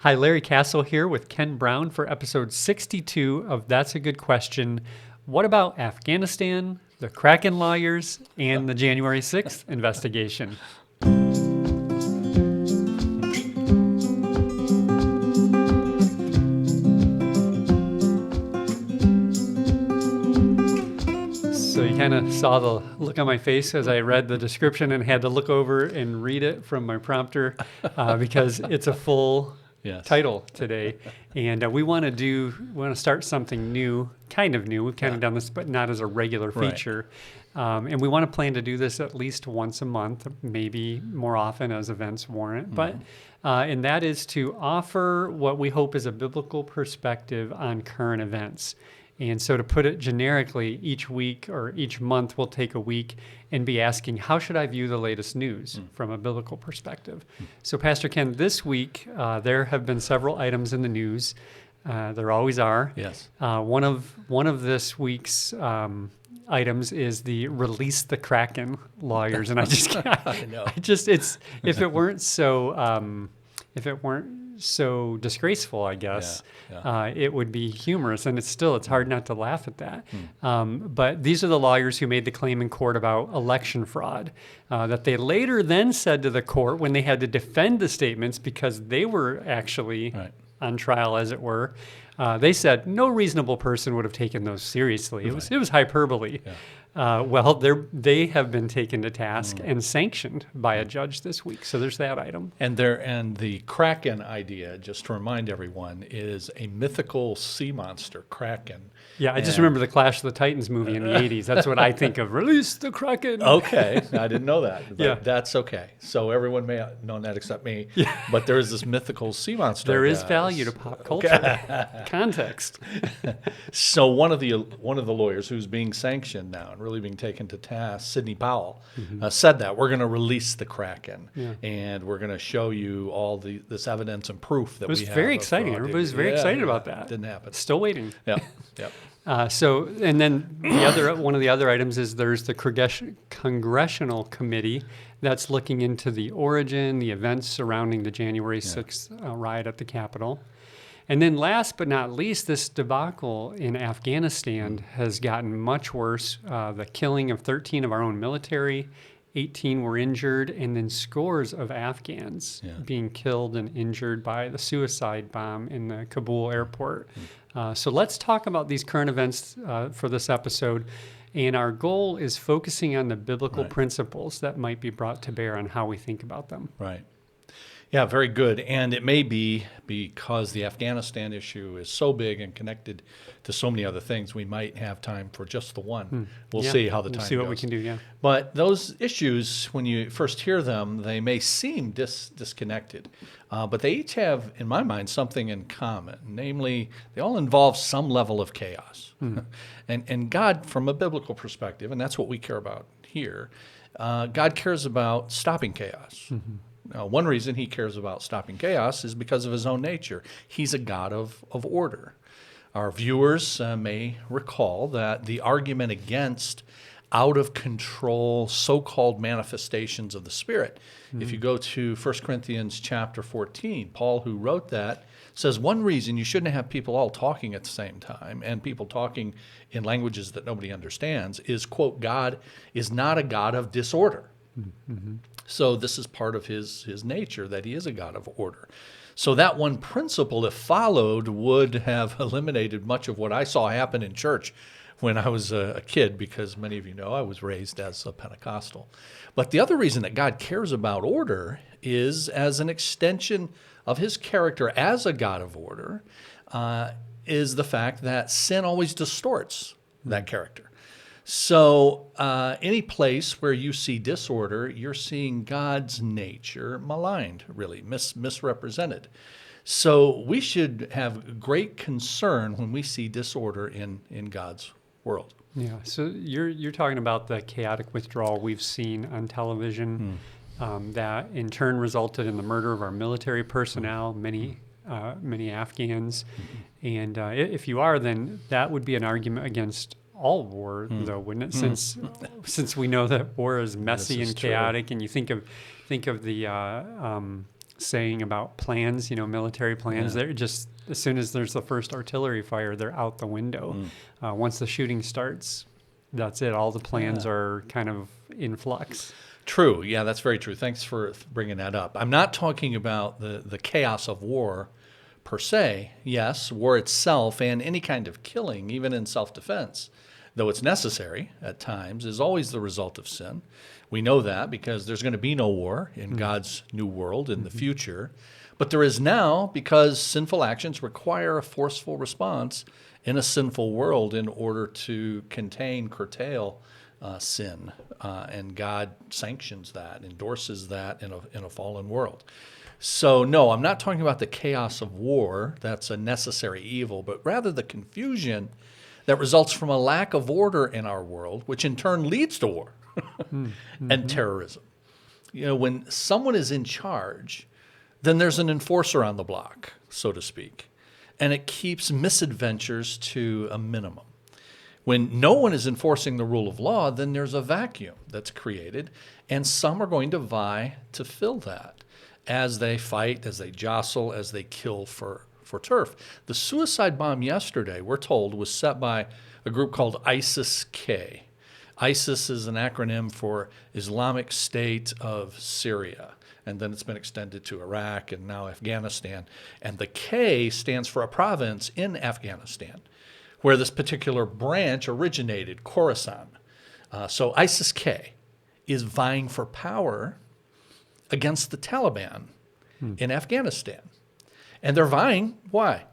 Hi, Larry Castle here with Ken Brown for episode 62 of That's a Good Question. What about Afghanistan, the Kraken lawyers, and the January 6th investigation? So you kind of saw the look on my face as I read the description and had to look over and read it from my prompter because it's a full title today. And we want to start something new, kind of new. We've kind of done this, but not as a regular feature. Right. And we want to plan to do this at least once a month, maybe more often as events warrant. But and that is to offer what we hope is a biblical perspective on current events. And so to put it generically, each week or each month we'll take a week and be asking, how should I view the latest news from a biblical perspective? So Pastor Ken, this week there have been several items in the news. There always are. Yes. One of this week's items is the release the Kraken lawyers, and I know. If it weren't so disgraceful, I guess, it would be humorous, and it's hard not to laugh at that. But these are the lawyers who made the claim in court about election fraud, that they later then said to the court when they had to defend the statements because they were actually on trial, as it were. They said no reasonable person would have taken those seriously. It was hyperbole. Yeah. They have been taken to task and sanctioned by a judge this week. So there's that item. And the Kraken idea, just to remind everyone, is a mythical sea monster, Kraken. Yeah, I just remember the Clash of the Titans movie in the 80s. That's what I think of. Release the Kraken. Okay, I didn't know that. But that's okay. So everyone may have known that except me. Yeah. But there is this mythical sea monster. There is value to pop culture. Context. So one of the lawyers who's being sanctioned now and really being taken to task, Sidney Powell, said that we're going to release the Kraken and we're going to show you all this evidence and proof that we have. It was very exciting. Everybody was very excited about that. Didn't happen. Still waiting. Yeah. And then one of the other items is there's the Congressional Committee that's looking into the origin, the events surrounding the January 6th riot at the Capitol. And then last but not least, this debacle in Afghanistan has gotten much worse. The killing of 13 of our own military, 18 were injured, and then scores of Afghans being killed and injured by the suicide bomb in the Kabul airport. So let's talk about these current events for this episode. And our goal is focusing on the biblical principles that might be brought to bear on how we think about them. Right. Yeah, very good. And it may be because the Afghanistan issue is so big and connected to so many other things, we might have time for just the one. We'll see how the time goes. We'll see what we can do, But those issues, when you first hear them, they may seem disconnected. But they each have, in my mind, something in common. Namely, they all involve some level of chaos. And God, from a biblical perspective, and that's what we care about here, God cares about stopping chaos. One reason he cares about stopping chaos is because of his own nature. He's a God of order. Our viewers may recall that the argument against out-of-control so-called manifestations of the Spirit, if you go to 1 Corinthians chapter 14, Paul, who wrote that, says one reason you shouldn't have people all talking at the same time and people talking in languages that nobody understands is, quote, God is not a God of disorder. So this is part of his nature, that he is a God of order. So that one principle, if followed, would have eliminated much of what I saw happen in church when I was a kid, because many of you know I was raised as a Pentecostal. But the other reason that God cares about order is as an extension of his character as a God of order, is the fact that sin always distorts that character. So any place where you see disorder, you're seeing God's nature maligned, really, misrepresented. So we should have great concern when we see disorder in God's world. Yeah, so you're talking about the chaotic withdrawal we've seen on television that in turn resulted in the murder of our military personnel, many Afghans. And if you are, then that would be an argument against all war, though, wouldn't it? Since we know that war is messy and chaotic, and you think of the saying about plans, military plans. They're just, as soon as there's the first artillery fire, they're out the window. Once the shooting starts, that's it. All the plans are kind of in flux. True. Yeah, that's very true. Thanks for bringing that up. I'm not talking about the chaos of war per se. Yes, war itself and any kind of killing, even in self-defense, though it's necessary at times, is always the result of sin. We know that because there's going to be no war in God's new world in the future. But there is now because sinful actions require a forceful response in a sinful world in order to contain, curtail sin. And God sanctions that, endorses that in a fallen world. So no, I'm not talking about the chaos of war. That's a necessary evil, but rather the confusion that results from a lack of order in our world, which in turn leads to war and terrorism. When someone is in charge, then there's an enforcer on the block, so to speak, and it keeps misadventures to a minimum. When no one is enforcing the rule of law, then there's a vacuum that's created, and some are going to vie to fill that as they fight, as they jostle, as they kill for turf. The suicide bomb yesterday, we're told, was set by a group called ISIS-K. ISIS is an acronym for Islamic State of Syria, and then it's been extended to Iraq and now Afghanistan. And the K stands for a province in Afghanistan, where this particular branch originated, Khorasan. So ISIS-K is vying for power against the Taliban in Afghanistan. And they're vying, why?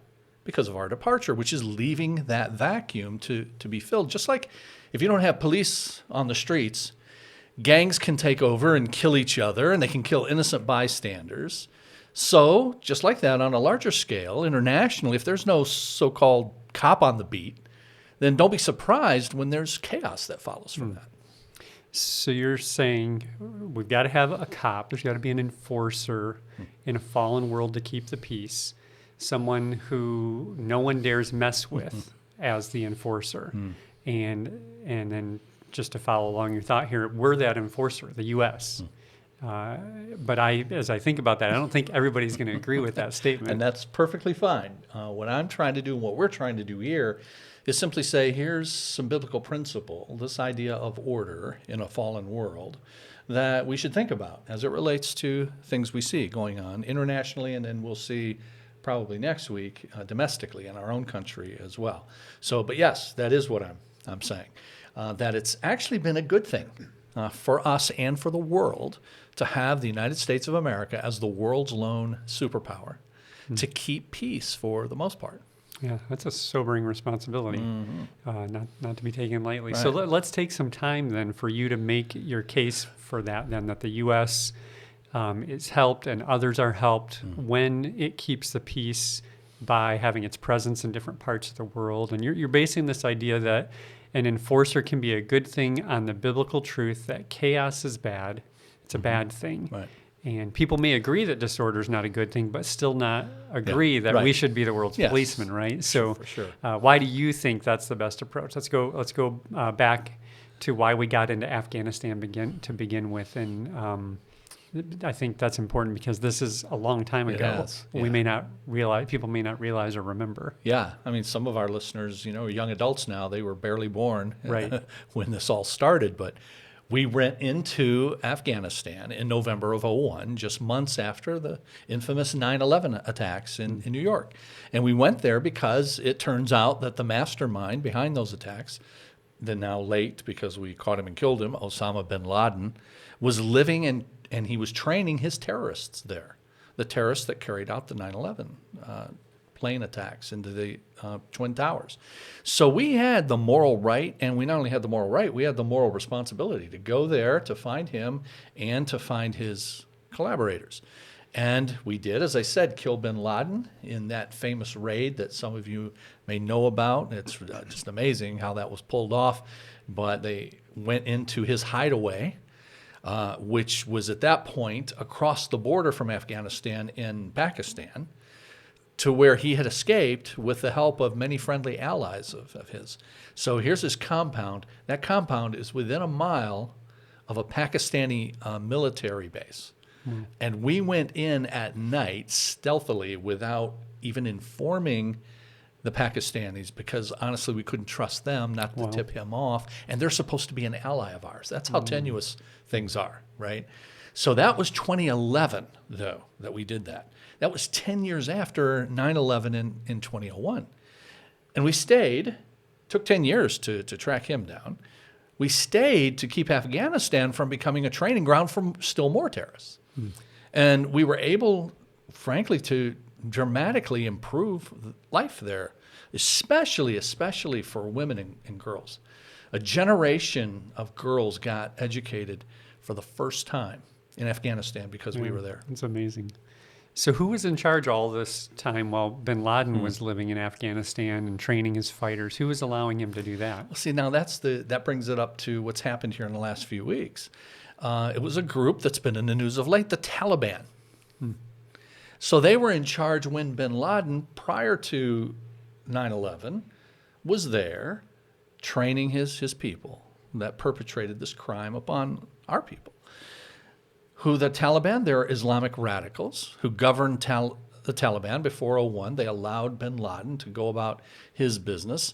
Because of our departure, which is leaving that vacuum to be filled. Just like if you don't have police on the streets, gangs can take over and kill each other, and they can kill innocent bystanders. So, just like that, on a larger scale, internationally, if there's no so-called cop on the beat, then don't be surprised when there's chaos that follows from that. So you're saying we've got to have a cop, there's got to be an enforcer in a fallen world to keep the peace, someone who no one dares mess with as the enforcer. And then just to follow along your thought here, we're that enforcer, the U.S. But as I think about that, I don't think everybody's going to agree with that statement. And that's perfectly fine. What I'm trying to do and what we're trying to do here is simply say, here's some biblical principle, this idea of order in a fallen world that we should think about as it relates to things we see going on internationally, and then we'll see probably next week domestically in our own country as well. So, but yes, that is what I'm saying, that it's actually been a good thing for us and for the world to have the United States of America as the world's lone superpower to keep peace for the most part. Yeah, that's a sobering responsibility, not to be taken lightly. Right. So let's take some time then for you to make your case for that, then that the U.S. Is helped and others are helped when it keeps the peace by having its presence in different parts of the world. And you're basing this idea that an enforcer can be a good thing on the biblical truth that chaos is bad. It's a bad thing. Right. And people may agree that disorder is not a good thing, but still not agree that we should be the world's policeman, right? So, for sure. Why do you think that's the best approach? Let's go back to why we got into Afghanistan to begin with, and I think that's important because this is a long time ago. We may not realize, people may not realize or remember. Yeah, I mean, some of our listeners, are young adults now. They were barely born when this all started, but we went into Afghanistan in November of 2001, just months after the infamous 9/11 attacks in New York. And we went there because it turns out that the mastermind behind those attacks, the now late, because we caught him and killed him, Osama bin Laden, was living and he was training his terrorists there, the terrorists that carried out the 9/11 plane attacks into the Twin Towers. So we had the moral right, and we not only had the moral right, we had the moral responsibility to go there to find him and to find his collaborators. And we did, as I said, kill bin Laden in that famous raid that some of you may know about. It's just amazing how that was pulled off. But they went into his hideaway, which was at that point across the border from Afghanistan in Pakistan, to where he had escaped with the help of many friendly allies of his. So here's his compound. That compound is within a mile of a Pakistani military base. And we went in at night stealthily without even informing the Pakistanis, because honestly, we couldn't trust them not to tip him off. And they're supposed to be an ally of ours. That's how tenuous things are, right? So that was 2011, though, that we did that. That was 10 years after 9/11 in 2001. And we stayed. Took 10 years to track him down. We stayed to keep Afghanistan from becoming a training ground for still more terrorists. And we were able, frankly, to dramatically improve life there, especially for women and girls. A generation of girls got educated for the first time in Afghanistan because we were there. It's amazing. So who was in charge all this time while bin Laden was living in Afghanistan and training his fighters? Who was allowing him to do that? Well, see, now that brings it up to what's happened here in the last few weeks. It was a group that's been in the news of late, the Taliban. So they were in charge when bin Laden, prior to 9/11, was there training his people that perpetrated this crime upon our people. Who the Taliban, they're Islamic radicals who governed the Taliban before 2001. They allowed bin Laden to go about his business.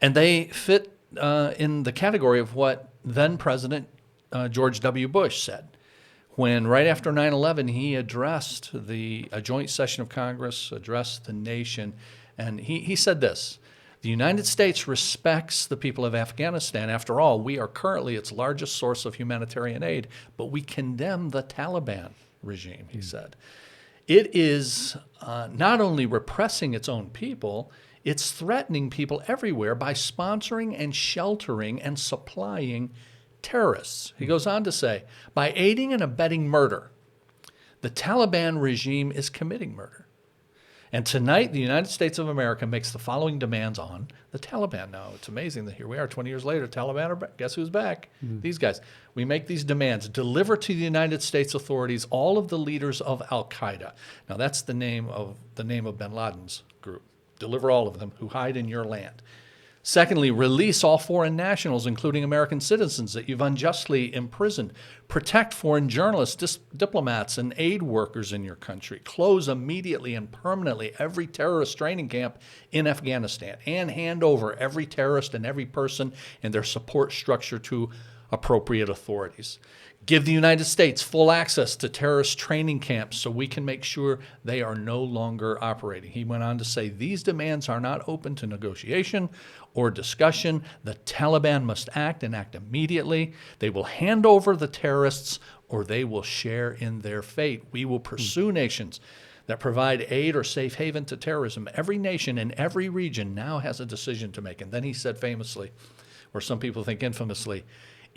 And they fit in the category of what then President George W. Bush said. When right after 9/11, he addressed a joint session of Congress, addressed the nation, and he said this: the United States respects the people of Afghanistan. After all, we are currently its largest source of humanitarian aid, but we condemn the Taliban regime, he said. It is not only repressing its own people, it's threatening people everywhere by sponsoring and sheltering and supplying terrorists. He goes on to say, by aiding and abetting murder, the Taliban regime is committing murder. And tonight, the United States of America makes the following demands on the Taliban. Now, it's amazing that here we are 20 years later, Taliban are back. Guess who's back? These guys. We make these demands. Deliver to the United States authorities all of the leaders of Al-Qaeda. Now, that's the name of bin Laden's group. Deliver all of them who hide in your land. Secondly, release all foreign nationals, including American citizens that you've unjustly imprisoned. Protect foreign journalists, diplomats, and aid workers in your country. Close immediately and permanently every terrorist training camp in Afghanistan, and hand over every terrorist and every person and their support structure to appropriate authorities. Give the United States full access to terrorist training camps so we can make sure they are no longer operating. He went on to say, these demands are not open to negotiation or discussion. The Taliban must act and act immediately. They will hand over the terrorists or they will share in their fate. We will pursue nations that provide aid or safe haven to terrorism. Every nation in every region now has a decision to make. And then he said famously, or some people think infamously,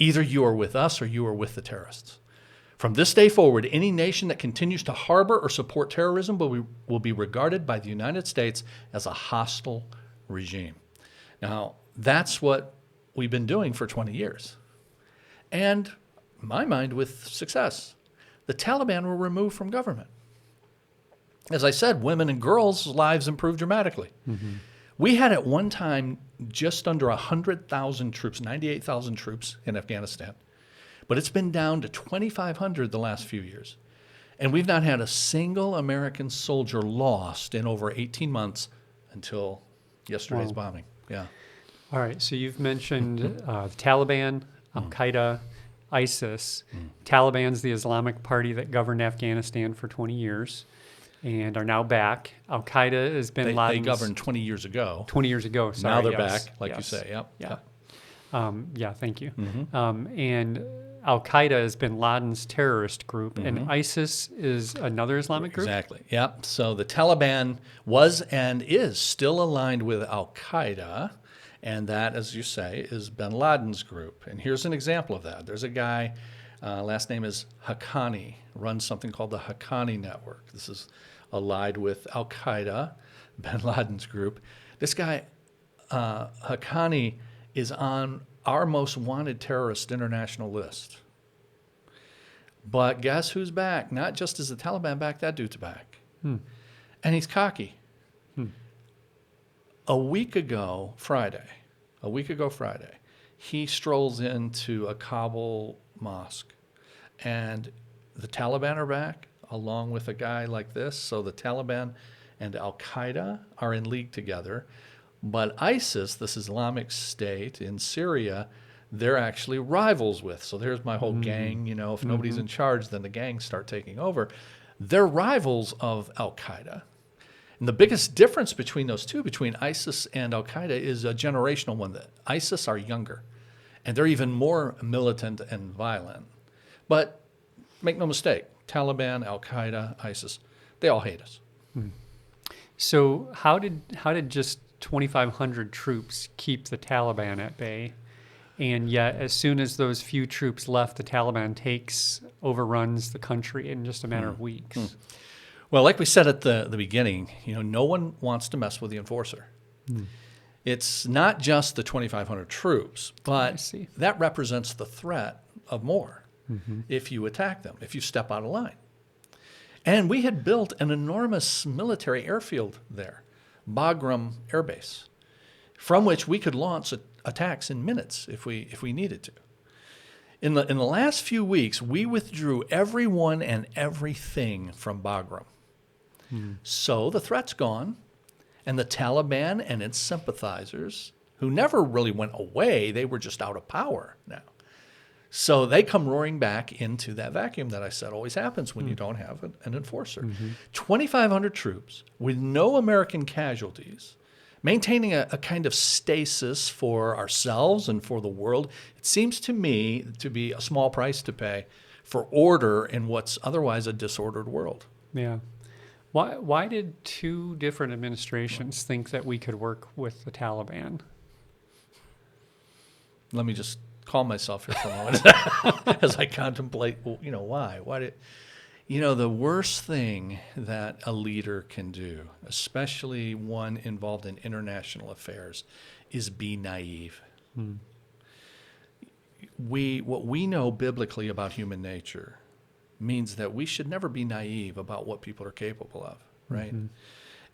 either you are with us or you are with the terrorists. From this day forward, any nation that continues to harbor or support terrorism will be regarded by the United States as a hostile regime. Now, that's what we've been doing for 20 years. And, in my mind, with success. The Taliban were removed from government. As I said, women and girls' lives improved dramatically. We had at one time just under 100,000 troops, 98,000 troops in Afghanistan. But it's been down to 2,500 the last few years. And we've not had a single American soldier lost in over 18 months until yesterday's bombing. Yeah. All right. So you've mentioned the Taliban, Al-Qaeda, ISIS. Taliban's the Islamic Party that governed Afghanistan for 20 years. And are now back. Al-Qaeda has been They governed 20 years ago. 20 years ago, sorry. Now they're back, like you say. Yep. Yeah, thank you. And Al-Qaeda has bin Laden's terrorist group, and ISIS is another Islamic group? Exactly, yep. So the Taliban was and is still aligned with Al-Qaeda, and that, as you say, is bin Laden's group. And here's an example of that. There's a guy, last name is Haqqani, runs something called the Haqqani Network. This is allied with Al-Qaeda, bin Laden's group. This guy, Haqqani, is on our most wanted terrorist international list. But guess who's back? Not just is the Taliban back, that dude's back. And he's cocky. A week ago Friday, he strolls into a Kabul mosque, and the Taliban are back, along with a guy like this. So the Taliban and Al-Qaeda are in league together. But ISIS, this Islamic State in Syria, they're actually rivals with. So there's my whole gang. If nobody's in charge, then the gangs start taking over. They're rivals of Al-Qaeda. And the biggest difference between those two, between ISIS and Al-Qaeda, is a generational one. That ISIS are younger, and they're even more militant and violent. But make no mistake, Taliban, Al-Qaeda, ISIS, they all hate us. So how did just 2,500 troops keep the Taliban at bay? And yet, as soon as those few troops left, the Taliban overruns the country in just a matter of weeks. Well, like we said at the beginning, no one wants to mess with the enforcer. It's not just the 2,500 troops, but that represents the threat of more if you attack them, if you step out of line. And we had built an enormous military airfield there, Bagram Air Base, from which we could launch attacks in minutes if we needed to. In the last few weeks, we withdrew everyone and everything from Bagram. So the threat's gone, and the Taliban and its sympathizers, who never really went away, they were just out of power now. So they come roaring back into that vacuum that I said always happens when you don't have an enforcer. 2,500 troops with no American casualties, maintaining a kind of stasis for ourselves and for the world. It seems to me to be a small price to pay for order in what's otherwise a disordered world. Yeah. Why did two different administrations think that we could work with the Taliban? Let me just calm myself here for a moment as I contemplate, why? Why did, the worst thing that a leader can do, especially one involved in international affairs, is be naive. What we know biblically about human nature means that we should never be naive about what people are capable of, right?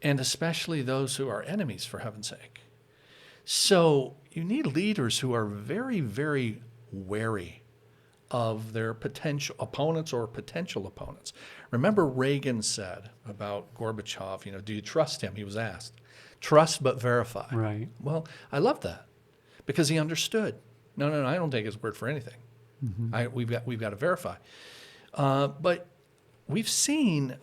And especially those who are enemies, for heaven's sake. So you need leaders who are very, very wary of their potential opponents or potential opponents. Remember Reagan said about Gorbachev, do you trust him? He was asked. Trust but verify. Right. Well, I love that because he understood. No, I don't take his word for anything. We've got to verify. But we've seen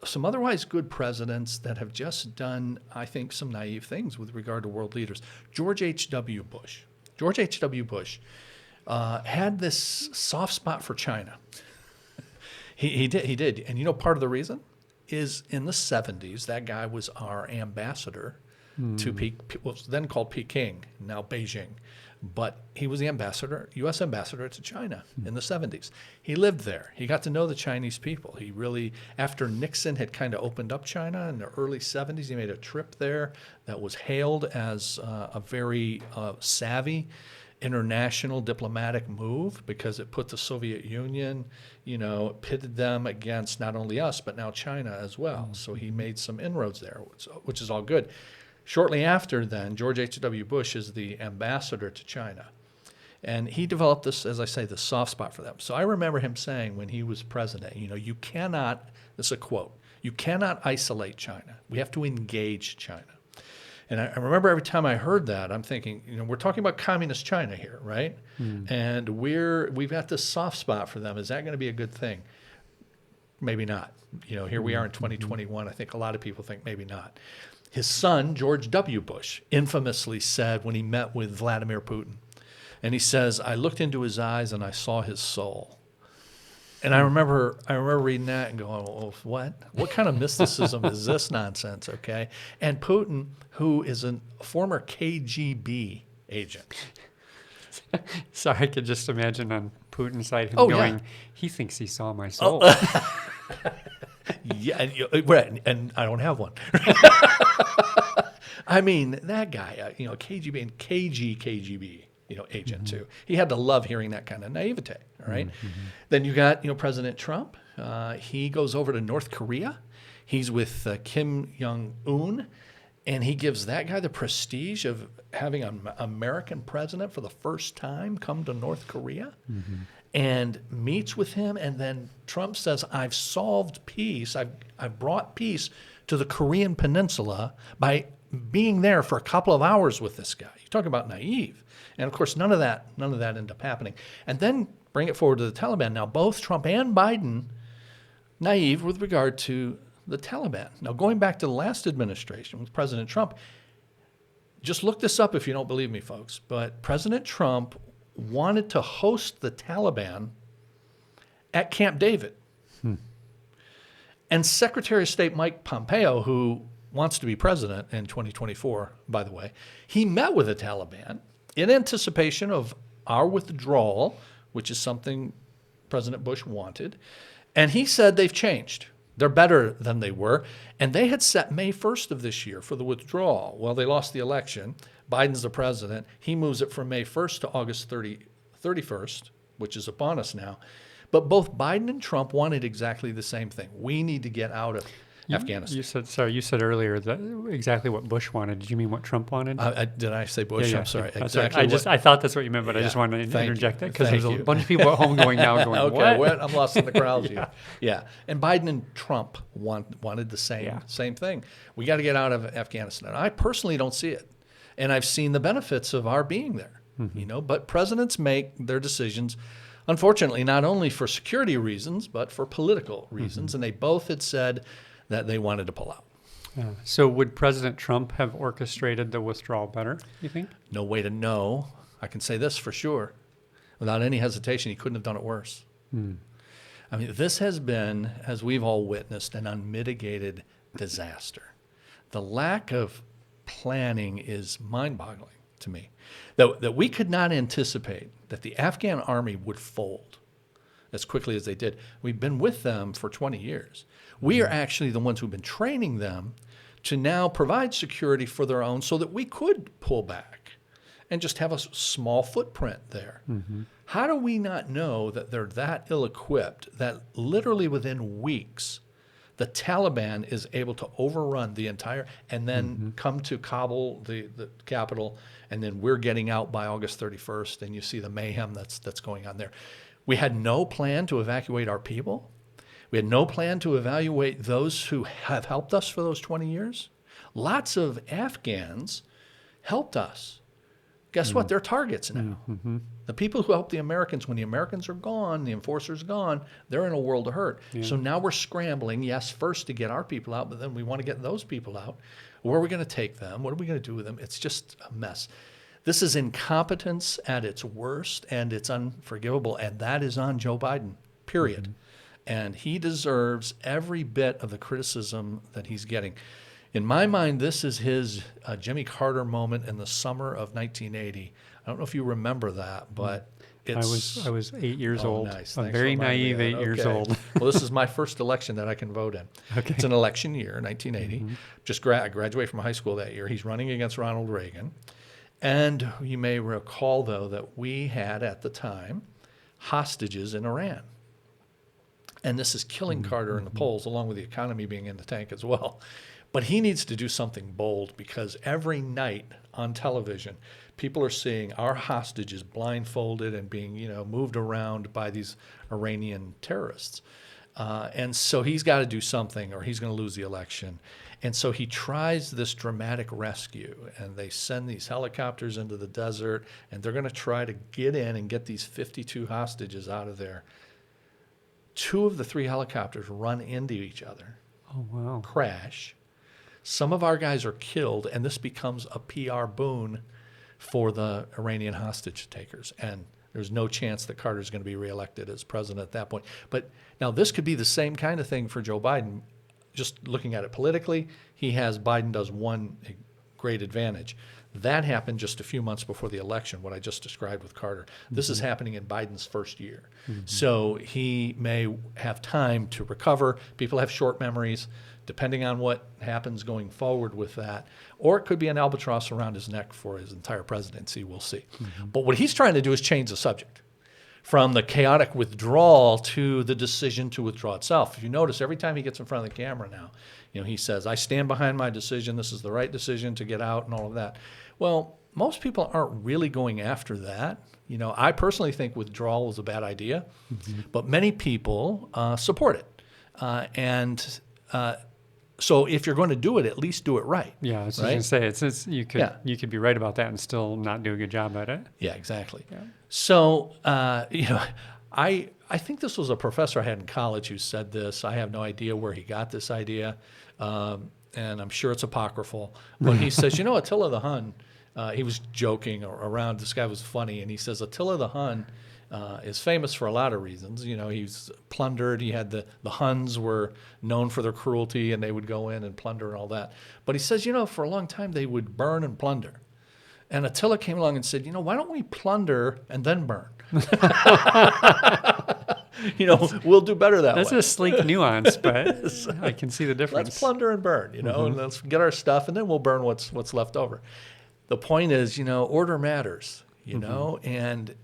some otherwise good presidents that have just done, I think, some naive things with regard to world leaders. George H.W. Bush. George H.W. Bush had this soft spot for China. He did. And part of the reason is in the 70s, that guy was our ambassador to what was then called Peking, now Beijing. But he was the U.S. ambassador to China in the 70s. He lived there. He got to know the Chinese people. He really, after Nixon had kind of opened up China in the early 70s, he made a trip there that was hailed as a very savvy international diplomatic move because it put the Soviet Union, pitted them against not only us, but now China as well. So he made some inroads there, which is all good. Shortly after then, George H.W. Bush is the ambassador to China. And he developed this, as I say, the soft spot for them. So I remember him saying when he was president, you cannot, this is a quote, you cannot isolate China. We have to engage China. And I remember every time I heard that, I'm thinking, we're talking about communist China here, right? And we've got this soft spot for them. Is that going to be a good thing? Maybe not. Here we are in 2021. I think a lot of people think maybe not. His son, George W. Bush, infamously said when he met with Vladimir Putin, and he says, I looked into his eyes and I saw his soul. And I remember reading that and going, oh, what? What kind of mysticism is this nonsense, okay? And Putin, who is a former KGB agent. So I could just imagine on Putin's side him going, he thinks he saw my soul. Yeah, and I don't have one. I mean, that guy, KGB and KGB, agent too. He had to love hearing that kind of naivete, all right? Then you got, President Trump. He goes over to North Korea. He's with Kim Jong-un, and he gives that guy the prestige of having an American president for the first time come to North Korea. and meets with him. And then Trump says, I've solved peace. I've brought peace to the Korean Peninsula by being there for a couple of hours with this guy. You talk about naive. And of course, none of that ended up happening. And then bring it forward to the Taliban. Now, both Trump and Biden, naive with regard to the Taliban. Now, going back to the last administration with President Trump, just look this up if you don't believe me, folks, but President Trump wanted to host the Taliban at Camp David. And Secretary of State Mike Pompeo, who wants to be president in 2024, by the way, he met with the Taliban in anticipation of our withdrawal, which is something President Bush wanted. And he said they've changed. They're better than they were. And they had set May 1st of this year for the withdrawal. Well, they lost the election. Biden's the president. He moves it from May 1st to August 31st, which is upon us now. But both Biden and Trump wanted exactly the same thing. We need to get out of Afghanistan. You said earlier that exactly what Bush wanted. Did you mean what Trump wanted? Did I say Bush? Yeah, I'm sorry. Yeah. Exactly. I thought that's what you meant, but I just wanted to interject that because there's a bunch of people at home going, okay, what? I'm lost in the crowds here. Yeah. And Biden and Trump wanted the same thing. We got to get out of Afghanistan. I personally don't see it. And I've seen the benefits of our being there. But presidents make their decisions, unfortunately, not only for security reasons, but for political reasons. And they both had said that they wanted to pull out. So would President Trump have orchestrated the withdrawal better, you think? No way to know. I can say this for sure. Without any hesitation, he couldn't have done it worse. I mean, this has been, as we've all witnessed, an unmitigated disaster. The lack of planning is mind-boggling to me. That we could not anticipate that the Afghan army would fold as quickly as they did. We've been with them for 20 years. We are actually the ones who've been training them to now provide security for their own so that we could pull back and just have a small footprint there. How do we not know that they're that ill-equipped that literally within weeks the Taliban is able to overrun the entire and then come to Kabul, the capital, and then we're getting out by August 31st, and you see the mayhem that's going on there. We had no plan to evacuate our people. We had no plan to evaluate those who have helped us for those 20 years. Lots of Afghans helped us. Guess what? They're targets now. The people who helped the Americans, when the Americans are gone, the enforcers gone, they're in a world of hurt. So now we're scrambling, yes, first to get our people out, but then we want to get those people out. Where are we going to take them? What are we going to do with them? It's just a mess. This is incompetence at its worst, and it's unforgivable, and that is on Joe Biden, period. And he deserves every bit of the criticism that he's getting. In my mind, this is his Jimmy Carter moment in the summer of 1980. I don't know if you remember that, but it's... I was 8 years old. Nice. A very naive 8 years old. Well, this is my first election that I can vote in. Okay. It's an election year, 1980. I graduated from high school that year. He's running against Ronald Reagan. And you may recall, though, that we had at the time hostages in Iran. And this is killing Carter in the polls, along with the economy being in the tank as well. But he needs to do something bold, because every night on television, people are seeing our hostages blindfolded and being, moved around by these Iranian terrorists. And so he's got to do something, or he's going to lose the election. And so he tries this dramatic rescue, and they send these helicopters into the desert, and they're going to try to get in and get these 52 hostages out of there. 2 of the 3 helicopters run into each other. Oh, wow. Crash. Some of our guys are killed, and this becomes a PR boon for the Iranian hostage takers. And there's no chance that Carter's going to be reelected as president at that point. But now this could be the same kind of thing for Joe Biden. Just looking at it politically, Biden does one great advantage. That happened just a few months before the election, what I just described with Carter. This is happening in Biden's first year. So he may have time to recover. People have short memories, depending on what happens going forward with that. Or it could be an albatross around his neck for his entire presidency. We'll see. But what he's trying to do is change the subject from the chaotic withdrawal to the decision to withdraw itself. If you notice, every time he gets in front of the camera now, he says, I stand behind my decision. This is the right decision to get out and all of that. Well, most people aren't really going after that. You know, I personally think withdrawal is a bad idea, but many people support it. So if you're going to do it, at least do it right. Yeah, I was right? just going to say, you could be right about that and still not do a good job at it. Yeah, exactly. Yeah. So, I think this was a professor I had in college who said this. I have no idea where he got this idea, and I'm sure it's apocryphal. But he says, Attila the Hun, he was joking around. This guy was funny, and he says Attila the Hun is famous for a lot of reasons. He's plundered. He had the Huns were known for their cruelty, and they would go in and plunder and all that. But he says, for a long time they would burn and plunder. And Attila came along and said, why don't we plunder and then burn? We'll do better that way. That's a sleek nuance, but I can see the difference. Let's plunder and burn, and let's get our stuff, and then we'll burn what's left over. The point is, order matters, and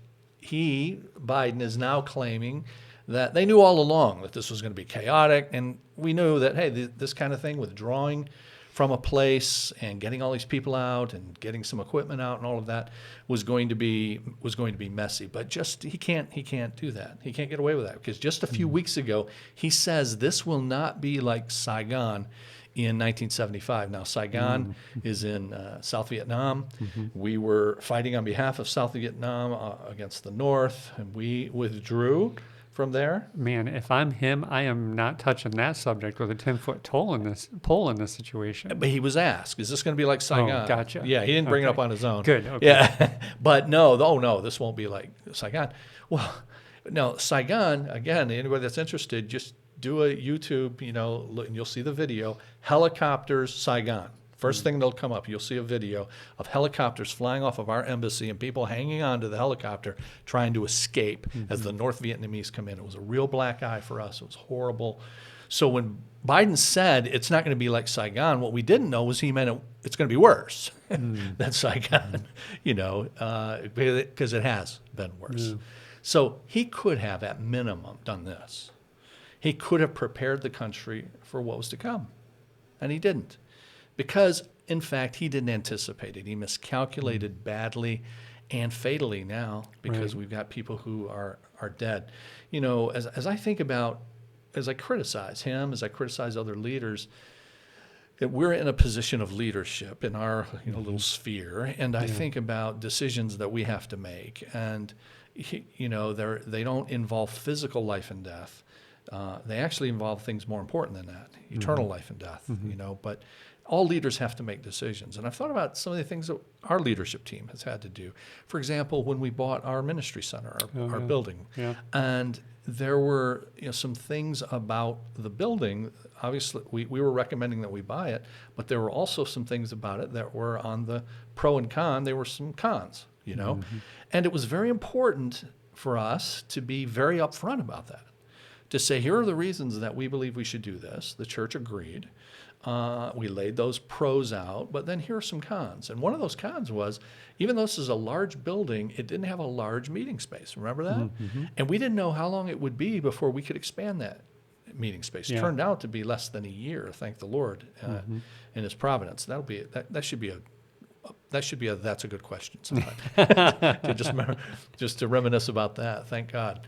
Biden is now claiming that they knew all along that this was going to be chaotic, and we knew that, hey, this kind of thing, withdrawing from a place and getting all these people out and getting some equipment out and all of that was going to be messy. But he can't do that. He can't get away with that, because just a few weeks ago he says this will not be like Saigon in 1975. Now, Saigon is in South Vietnam. We were fighting on behalf of South Vietnam against the North, and we withdrew from there. Man, if I'm him, I am not touching that subject with a 10-foot pole in this situation. But he was asked, is this going to be like Saigon? Oh, gotcha. Yeah, he didn't bring it up on his own. Good. Okay. Yeah, but no, this won't be like Saigon. Well, no, Saigon, again, anybody that's interested, just do a YouTube, and you'll see the video. Helicopters, Saigon. First thing that'll come up, you'll see a video of helicopters flying off of our embassy and people hanging onto the helicopter trying to escape as the North Vietnamese come in. It was a real black eye for us. It was horrible. So when Biden said it's not going to be like Saigon, what we didn't know was he meant it's going to be worse than Saigon, because it has been worse. So he could have, at minimum, done this. He could have prepared the country for what was to come, and he didn't. Because, in fact, he didn't anticipate it. He miscalculated badly and fatally now, because we've got people who are dead. As I think about, as I criticize him, as I criticize other leaders, that we're in a position of leadership in our little sphere, and I think about decisions that we have to make. And, they don't involve physical life and death. They actually involve things more important than that, eternal life and death, but all leaders have to make decisions. And I've thought about some of the things that our leadership team has had to do. For example, when we bought our ministry center, our building, and there were some things about the building. Obviously, we were recommending that we buy it, but there were also some things about it that were on the pro and con. There were some cons, and it was very important for us to be very upfront about that, to say, here are the reasons that we believe we should do this. The church agreed. We laid those pros out, but then here are some cons. And one of those cons was, even though this is a large building, it didn't have a large meeting space. Remember that? And we didn't know how long it would be before we could expand that meeting space. It turned out to be less than a year, thank the Lord, in His providence. That should be a that's a good question sometime. just to reminisce about that. Thank God.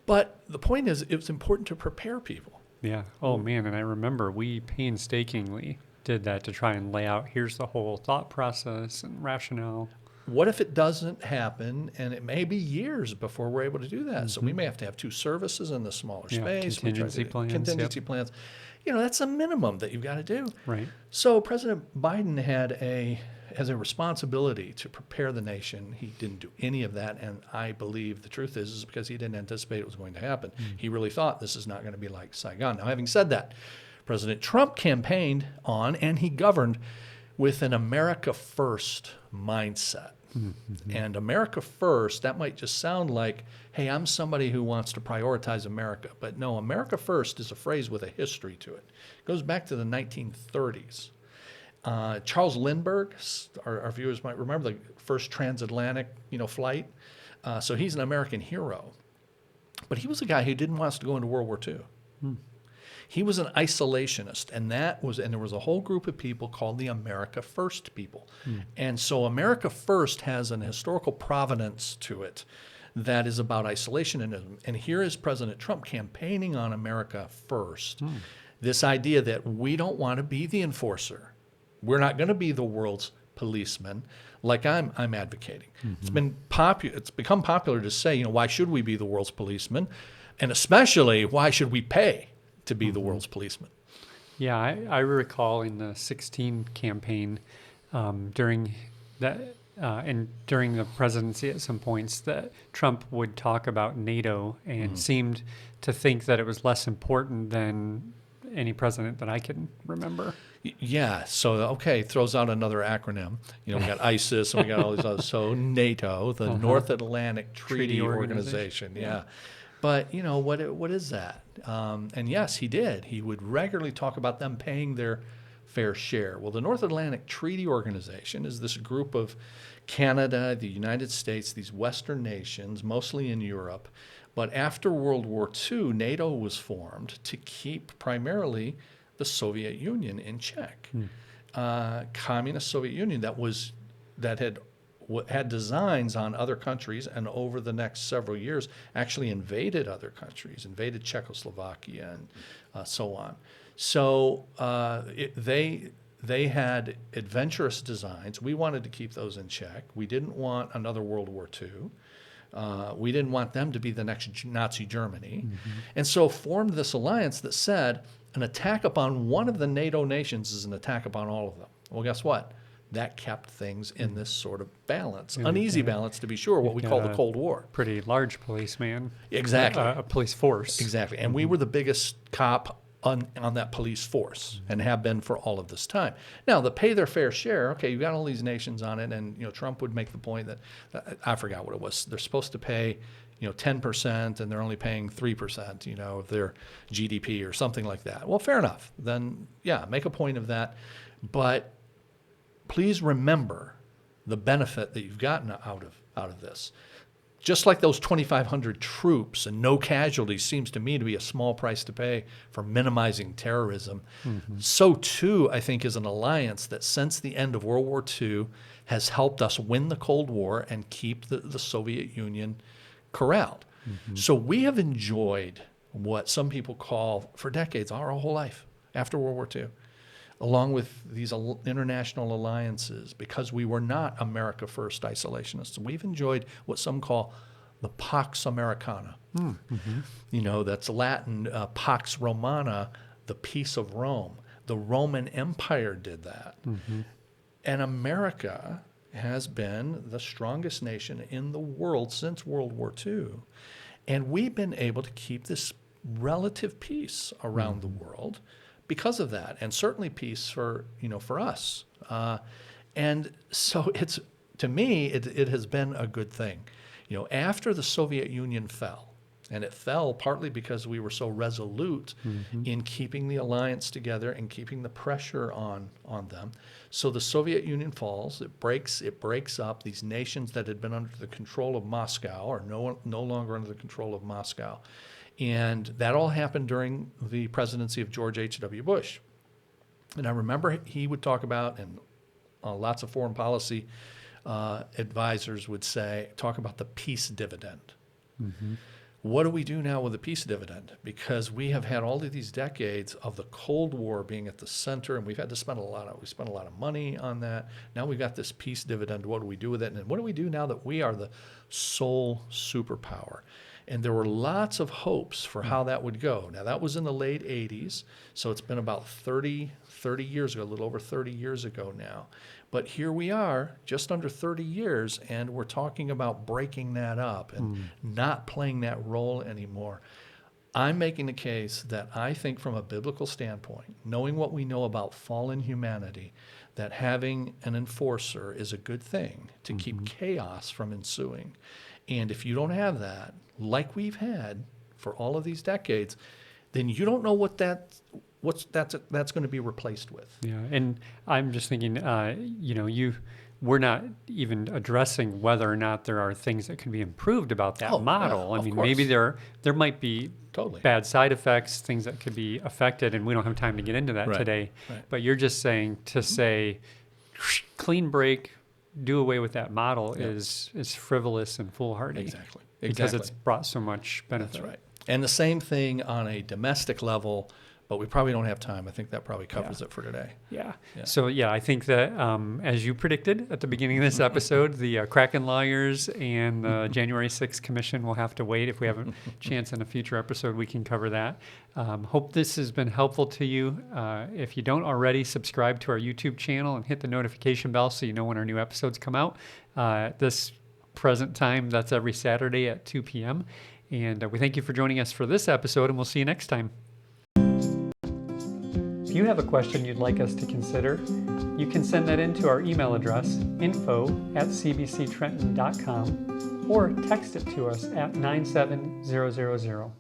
But the point is, it was important to prepare people. Yeah. Oh, man. And I remember we painstakingly did that to try and lay out, here's the whole thought process and rationale. What if it doesn't happen, and it may be years before we're able to do that? So we may have to have 2 services in the smaller space. Contingency plans. That's a minimum that you've got to do. Right. So President Biden has a responsibility to prepare the nation. He didn't do any of that, and I believe the truth is because he didn't anticipate it was going to happen. He really thought this is not going to be like Saigon. Now, having said that, President Trump campaigned on, and he governed with an America First mindset. And America First, that might just sound like, hey, I'm somebody who wants to prioritize America. But no, America First is a phrase with a history to it. It goes back to the 1930s. Charles Lindbergh, our viewers might remember the first transatlantic, flight. So he's an American hero. But he was a guy who didn't want us to go into World War II. He was an isolationist, and there was a whole group of people called the America First people. And so America First has an historical provenance to it that is about isolationism. And here is President Trump campaigning on America First. This idea that we don't want to be the enforcer. We're not going to be the world's policeman like I'm advocating. It's become popular to say, why should we be the world's policeman? And especially, why should we pay to be the world's policeman? Yeah, I recall in the 16 campaign during that and during the presidency at some points that Trump would talk about NATO and seemed to think that it was less important than any president that I can remember. Yeah, so okay, throws out another acronym. We got ISIS and we got all these others. So NATO, the North Atlantic Treaty Organization. Yeah. But, what is that? And yes, he did. He would regularly talk about them paying their fair share. Well, the North Atlantic Treaty Organization is this group of Canada, the United States, these Western nations, mostly in Europe. But after World War II, NATO was formed to keep primarily the Soviet Union in check. Communist Soviet Union that had designs on other countries, and over the next several years actually invaded other countries, invaded Czechoslovakia and so on. So they had adventurous designs. We wanted to keep those in check. We didn't want another World War II. We didn't want them to be the next Nazi Germany. And so formed this alliance that said an attack upon one of the NATO nations is an attack upon all of them. Well, guess what? That kept things in this sort of balance, uneasy balance to be sure, what we call the Cold War. Pretty large policeman. Exactly. A police force. Exactly. And we were the biggest cop on that police force and have been for all of this time. Now, the pay their fair share, okay, you've got all these nations on it, and Trump would make the point that I forgot what it was. They're supposed to pay 10%, and they're only paying 3%, of their GDP or something like that. Well, fair enough. Then, yeah, make a point of that. But please remember the benefit that you've gotten out of this. Just like those 2,500 troops and no casualties seems to me to be a small price to pay for minimizing terrorism, so too, I think, is an alliance that since the end of World War II has helped us win the Cold War and keep the Soviet Union corralled. So we have enjoyed what some people call, for decades, our whole life after World War II, along with these international alliances, because we were not America First isolationists. We've enjoyed what some call the Pax Americana. That's Latin, Pax Romana, the peace of Rome. The Roman Empire did that. And America has been the strongest nation in the world since World War II. And we've been able to keep this relative peace around the world because of that, and certainly peace for us. And so to me, it has been a good thing. After the Soviet Union fell, and it fell partly because we were so resolute in keeping the alliance together and keeping the pressure on them. So the Soviet Union falls, it breaks up. These nations that had been under the control of Moscow are no longer under the control of Moscow. And that all happened during the presidency of George H.W. Bush. And I remember he would talk about, and lots of foreign policy advisors would talk about the peace dividend. What do we do now with the peace dividend? Because we have had all of these decades of the Cold War being at the center, and we've had to spend a lot of money on that. Now we've got this peace dividend. What do we do with it? And what do we do now that we are the sole superpower? And there were lots of hopes for how that would go. Now, that was in the late 80s, so it's been about 30 years ago, a little over 30 years ago now. But here we are, just under 30 years, and we're talking about breaking that up and not playing that role anymore. I'm making the case that I think from a biblical standpoint, knowing what we know about fallen humanity, that having an enforcer is a good thing to keep chaos from ensuing. And if you don't have that, like we've had for all of these decades, then you don't know what that's going to be replaced with. Yeah, and I'm just thinking, we're not even addressing whether or not there are things that can be improved about that model. Yeah, I mean, course. maybe there might be Totally. bad side effects, things that could be affected, and we don't have time to get into that today. Right. But you're just saying to say, clean break, do away with that model is frivolous and foolhardy. Exactly. Because it's brought so much benefit. That's right. And the same thing on a domestic level, but we probably don't have time. I think that probably covers it for today. Yeah. So, I think that as you predicted at the beginning of this episode, the Kraken lawyers and the January 6th Commission will have to wait. If we have a chance in a future episode, we can cover that. Hope this has been helpful to you. If you don't already, subscribe to our YouTube channel and hit the notification bell so you know when our new episodes come out. At this present time, that's every Saturday at 2 p.m. And we thank you for joining us for this episode, and we'll see you next time. If you have a question you'd like us to consider, you can send that in to our email address, info@cbctrenton.com, or text it to us at 97000.